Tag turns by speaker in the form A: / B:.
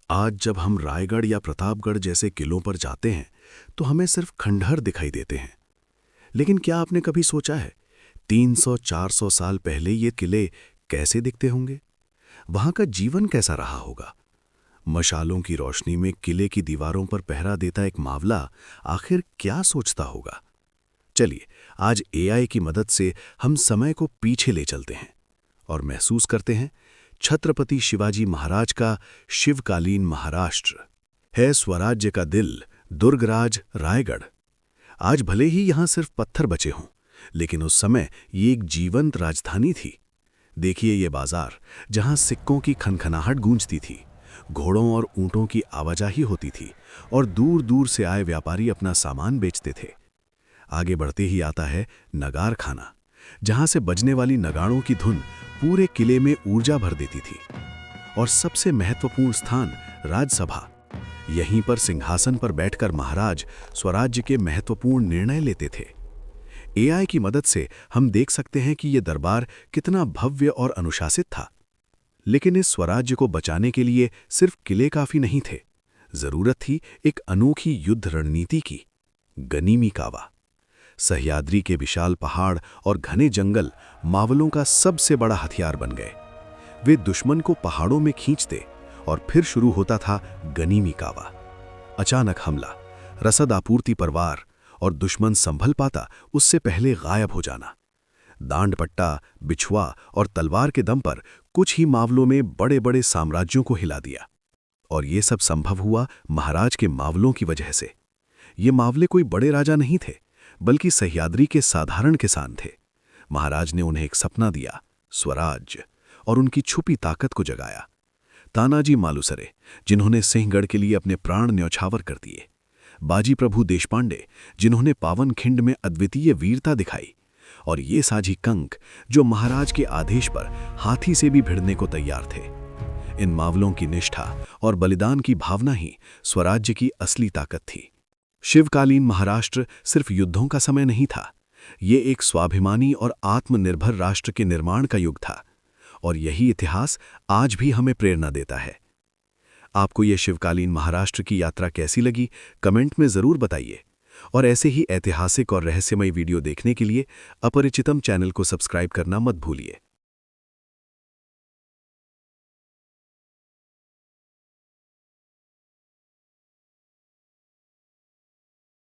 A: आज जब हम रायगढ़ या प्रतापगढ़ जैसे किलों पर जाते हैं तो हमें सिर्फ खंडहर दिखाई देते हैं। लेकिन क्या आपने कभी सोचा है 300-400 साल पहले ये किले कैसे दिखते होंगे? वहां का जीवन कैसा रहा होगा? मशालों की रोशनी में किले की दीवारों पर पहरा देता एक मावला आखिर क्या सोचता होगा? चलिए, आज एआई की मदद से हम समय को पीछे ले चलते हैं और महसूस करते हैं छत्रपति शिवाजी महाराज का शिवकालीन महाराष्ट्र है स्वराज्य का दिल, दुर्गराज रायगढ़। आज भले ही यहां सिर्फ पत्थर बचे हों, लेकिन उस समय ये एक जीवंत राजधानी थी। देखिए ये बाजार जहां सिक्कों की खनखनाहट गूंजती थी, घोड़ों और ऊंटों की आवाजाही होती थी और दूर दूर से आए व्यापारी अपना सामान बेचते थे। आगे बढ़ते ही आता है नगार खाना, जहां से बजने वाली नगाड़ों की धुन पूरे किले में ऊर्जा भर देती थी। और सबसे महत्वपूर्ण स्थान राजसभा, यहीं पर सिंहासन पर बैठकर महाराज स्वराज्य के महत्वपूर्ण निर्णय लेते थे। एआई की मदद से हम देख सकते हैं कि यह दरबार कितना भव्य और अनुशासित था। लेकिन इस स्वराज्य को बचाने के लिए सिर्फ किले काफी नहीं थे, जरूरत थी एक अनोखी युद्ध रणनीति की। गनीमी कावा, सह्याद्री के विशाल पहाड़ और घने जंगल मावलों का सबसे बड़ा हथियार बन गए। वे दुश्मन को पहाड़ों में खींचते और फिर शुरू होता था गनीमी कावा। अचानक हमला, रसद आपूर्ति पर वार और दुश्मन संभल पाता उससे पहले गायब हो जाना। दांड पट्टा, बिछुआ और तलवार के दम पर कुछ ही मावलों में बड़े बड़े साम्राज्यों को हिला दिया। और ये सब संभव हुआ महाराज के मावलों की वजह से। ये मावले कोई बड़े राजा नहीं थे, बल्कि सह्याद्री के साधारण किसान थे। महाराज ने उन्हें एक सपना दिया, स्वराज्य, और उनकी छुपी ताकत को जगाया। तानाजी मालुसरे, जिन्होंने सिंहगढ़ के लिए अपने प्राण न्यौछावर कर दिए। बाजी प्रभु देशपांडे, जिन्होंने पावनखिंड में अद्वितीय वीरता दिखाई। और ये साझी कंक, जो महाराज के आदेश पर हाथी से भी भिड़ने को तैयार थे। इन मावलों की निष्ठा और बलिदान की भावना ही स्वराज्य की असली ताकत थी। शिवकालीन महाराष्ट्र सिर्फ युद्धों का समय नहीं था, ये एक स्वाभिमानी और आत्मनिर्भर राष्ट्र के निर्माण का युग था। और यही इतिहास आज भी हमें प्रेरणा देता है। आपको ये शिवकालीन महाराष्ट्र की यात्रा कैसी लगी, कमेंट में ज़रूर बताइए। और ऐसे ही ऐतिहासिक और रहस्यमय वीडियो देखने के लिए अपरिचितम चैनल को सब्सक्राइब करना मत भूलिए।